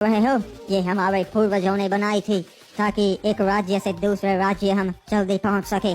रहे हो, ये हमारे पूर्वजों ने बनाई थी ताकि एक राज्य से दूसरे राज्य हम जल्दी पहुंच सके।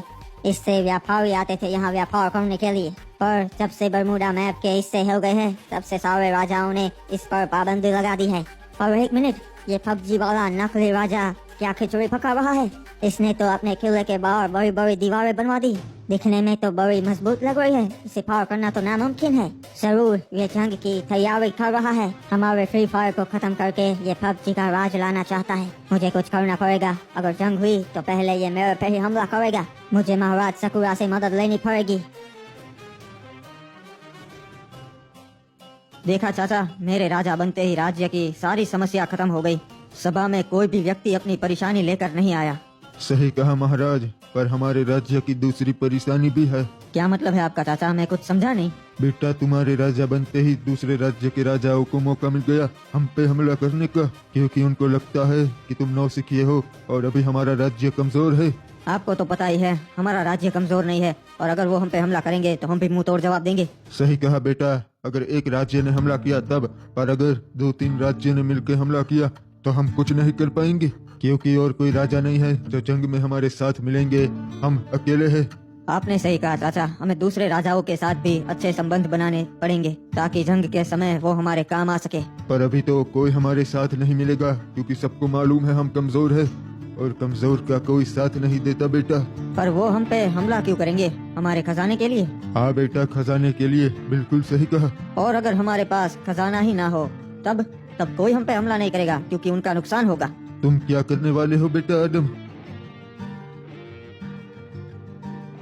इससे व्यापारी आते थे यहाँ व्यापार करने के लिए, पर जब से बरमूडा मैप के हिस्से हो गए हैं तब से सारे राजाओं ने इस पर पाबंदी लगा दी है। और एक मिनट, ये पबजी वाला नकली राजा क्या खिचड़ी पका रहा है? इसने तो अपने किले के बाहर बड़ी बड़ी दीवारें बनवा दी, दिखने में तो बड़ी मजबूत लग रही है, इसे पार करना तो नामुमकिन है। जरूर ये जंग की तैयारी कर रहा है, हमारे फ्री फायर को खत्म करके ये पबजी का राज लाना चाहता है। मुझे कुछ करना पड़ेगा, अगर जंग हुई तो पहले ये मेरे पे ही हमला करेगा, मुझे महाराज सकुरा से मदद लेनी पड़ेगी। देखा चाचा, मेरे राजा बनते ही राज्य की सारी समस्या खत्म हो गई। सभा में कोई भी व्यक्ति अपनी परेशानी लेकर नहीं आया। सही कहा महाराज, पर हमारे राज्य की दूसरी परेशानी भी है। क्या मतलब है आपका चाचा? मैं कुछ समझा नहीं। बेटा, तुम्हारे राजा बनते ही दूसरे राज्य के राजाओं को मौका मिल गया हम पे हमला करने का, क्योंकि उनको लगता है कि तुम नौसिखिए हो और अभी हमारा राज्य कमजोर है। आपको तो पता ही है हमारा राज्य कमजोर नहीं है, और अगर वो हम पे हमला करेंगे तो हम भी मुंह तोड़ जवाब देंगे। सही कहा बेटा, अगर एक राज्य ने हमला किया तब, पर अगर 2-3 राज्य ने मिलकर हमला किया तो हम कुछ नहीं कर पाएंगे, क्योंकि और कोई राजा नहीं है जो जंग में हमारे साथ मिलेंगे, हम अकेले हैं। आपने सही कहा चाचा, हमें दूसरे राजाओं के साथ भी अच्छे संबंध बनाने पड़ेंगे ताकि जंग के समय वो हमारे काम आ सके। पर अभी तो कोई हमारे साथ नहीं मिलेगा, क्योंकि सबको मालूम है हम कमजोर है और कमजोर का कोई साथ नहीं देता बेटा। पर वो हम पे हमला क्यों करेंगे? हमारे खजाने के लिए? हाँ बेटा, खजाने के लिए, बिल्कुल सही कहा। और अगर हमारे पास खजाना ही ना हो तब कोई हम पे हमला नहीं करेगा, क्योंकि उनका नुकसान होगा। तुम क्या करने वाले हो बेटा आदम?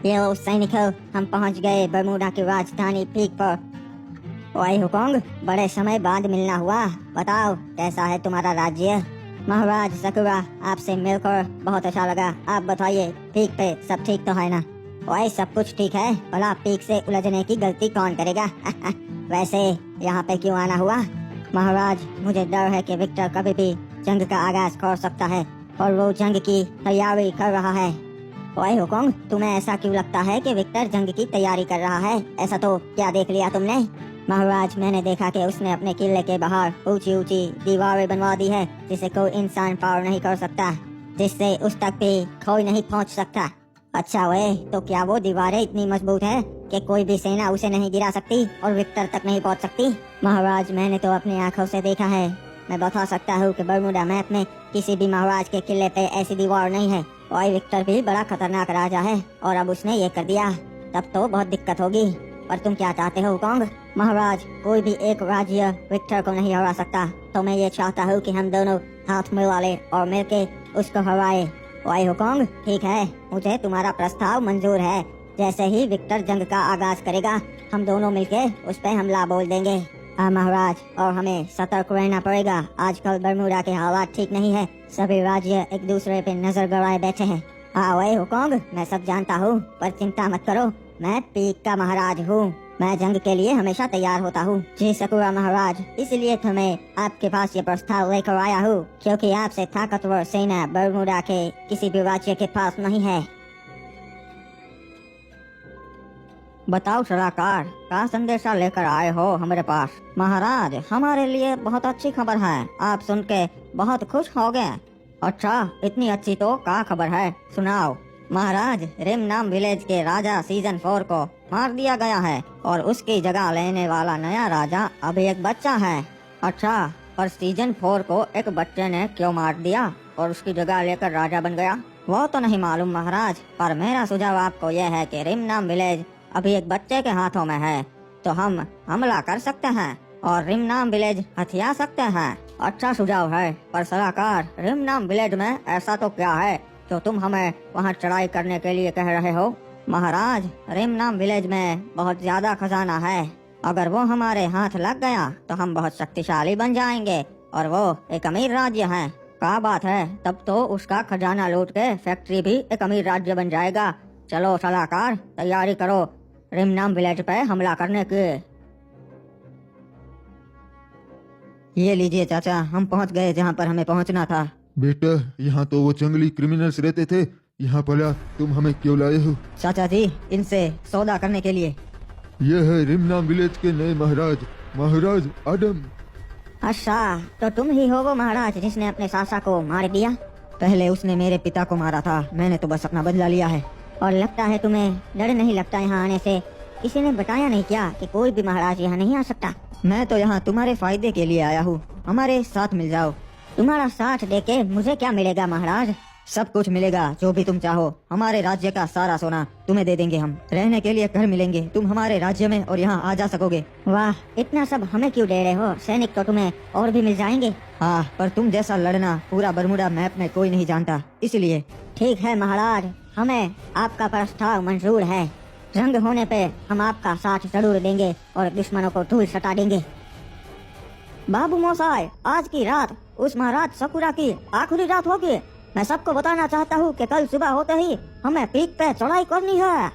ये लो सैनिकों, हम पहुंच गए बरमूडा की राजधानी पीक पर। ओए हुकोंग, बड़े समय बाद मिलना हुआ, बताओ कैसा है तुम्हारा राज्य? महाराज सकुरा, आपसे मिलकर बहुत अच्छा लगा। आप बताइए, पीक पे सब ठीक तो है ना? ओए सब कुछ ठीक है, भला पीक से उलझने की गलती कौन करेगा? वैसे यहाँ पे क्यों आना हुआ? महाराज, मुझे डर है कि विक्टर कभी भी जंग का आगाज कर सकता है और वो जंग की तैयारी कर रहा है। ओए हुकोंग, तुम्हें ऐसा क्यों लगता है कि विक्टर जंग की तैयारी कर रहा है? ऐसा तो क्या देख लिया तुमने? महाराज, मैंने देखा कि उसने अपने किले के बाहर ऊंची ऊंची दीवारें बनवा दी है जिसे कोई इंसान पार नहीं कर सकता, जिससे उस तक भी कोई नहीं पहुंच सकता। अच्छा वे, तो क्या वो दीवारें इतनी मजबूत है कि कोई भी सेना उसे नहीं गिरा सकती और विक्टर तक नहीं पहुंच सकती? महाराज, मैंने तो अपनी आंखों से देखा है। मैं बता सकता हूँ कि बरमूडा मैप में किसी भी महाराज के किले पे ऐसी दीवार नहीं है। और विक्टर भी बड़ा खतरनाक राजा है और अब उसने ये कर दिया, तब तो बहुत दिक्कत होगी। पर तुम क्या चाहते हो हुकोंग? महाराज, कोई भी एक राज्य विक्टर को नहीं हरा सकता, तो मैं ये चाहता हूँ कि हम दोनों हाथ मिला ले और मिलके उसको हराए। ओए हुकोंग, ठीक है, मुझे तुम्हारा प्रस्ताव मंजूर है। जैसे ही विक्टर जंग का आगाज करेगा हम दोनों मिलके उस पे हमला बोल देंगे। हाँ महाराज, और हमें सतर्क रहना पड़ेगा। आजकल बरमूडा के हालात ठीक नहीं है, सभी राज्य एक दूसरे पे नजर गड़ाए बैठे हैं। हाँ ओए हुकोंग, मैं सब जानता हूँ, पर चिंता मत करो, मैं पीक का महाराज हूँ। मैं जंग के लिए हमेशा तैयार होता हूँ। जी सकुरा महाराज, इसलिए तो मैं आपके पास ये प्रस्ताव लेकर आया हूँ, क्योंकि आपसे ताकतवर सेना बरमूडा के किसी भी राज्य के पास नहीं है। बताओ सलाहकार, क्या संदेशा लेकर आए हो हमारे पास? महाराज, हमारे लिए बहुत अच्छी खबर है, आप सुन के बहुत खुश हो गए। अच्छा, इतनी अच्छी तो क्या खबर है, सुनाओ। महाराज, रिम नाम विलेज के राजा सीजन 4 को मार दिया गया है और उसकी जगह लेने वाला नया राजा अभी एक बच्चा है। अच्छा, पर सीजन 4 को एक बच्चे ने क्यों मार दिया और उसकी जगह लेकर राजा बन गया, वो तो नहीं मालूम महाराज, पर मेरा सुझाव आपको यह है कि रिम नाम विलेज अभी एक बच्चे के हाथों में है, तो हम हमला कर सकते हैं और रिम नाम विलेज हथिया सकते हैं। अच्छा सुझाव है, पर सलाहकार, रिम नाम विलेज में ऐसा तो क्या है तो तुम हमें वहाँ चढ़ाई करने के लिए कह रहे हो? महाराज, रिम नाम विलेज में बहुत ज्यादा खजाना है, अगर वो हमारे हाथ लग गया तो हम बहुत शक्तिशाली बन जाएंगे और वो एक अमीर राज्य है। क्या बात है, तब तो उसका खजाना लूट के फैक्ट्री भी एक अमीर राज्य बन जाएगा। चलो सलाहकार, तैयारी करो रिम नाम विलेज पे हमला करने की। ये लीजिए चाचा, हम पहुंच गए जहां पर हमें पहुंचना था। बेटा, यहाँ तो वो जंगली क्रिमिनल्स रहते थे, यहाँ भला तुम हमें क्यों लाए हो? चाचा जी, इनसे सौदा करने के लिए। ये है रिमनाम विलेज के नए महाराज, महाराज आदम। अच्छा, तो तुम ही हो वो महाराज जिसने अपने सासा को मार दिया? पहले उसने मेरे पिता को मारा था, मैंने तो बस अपना बदला लिया है। और लगता है तुम्हें डर नहीं लगता यहाँ आने से? किसी ने बताया नहीं क्या कि कोई भी महाराज यहाँ नहीं आ सकता? मैं तो यहाँ तुम्हारे फायदे के लिए आया हूँ, हमारे साथ मिल जाओ। तुम्हारा साथ देके मुझे क्या मिलेगा महाराज? सब कुछ मिलेगा जो भी तुम चाहो। हमारे राज्य का सारा सोना तुम्हें दे देंगे हम। रहने के लिए घर मिलेंगे, तुम हमारे राज्य में और यहाँ आ जा सकोगे। वाह, इतना सब हमें क्यों दे रहे हो? सैनिक तो तुम्हें और भी मिल जाएंगे। हाँ, पर तुम जैसा लड़ना पूरा बरमुडा मैप में कोई नहीं जानता, इसलिए। ठीक है महाराज, हमें आपका प्रस्ताव मंजूर है। जंग होने पे हम आपका साथ जरूर देंगे और दुश्मनों को धूल सटा देंगे। बाबू मोसाई, आज की रात उस महाराज सकुरा की आखिरी रात होगी। मैं सबको बताना चाहता हूँ कि कल सुबह होते ही हमें पीक पे चढ़ाई करनी है।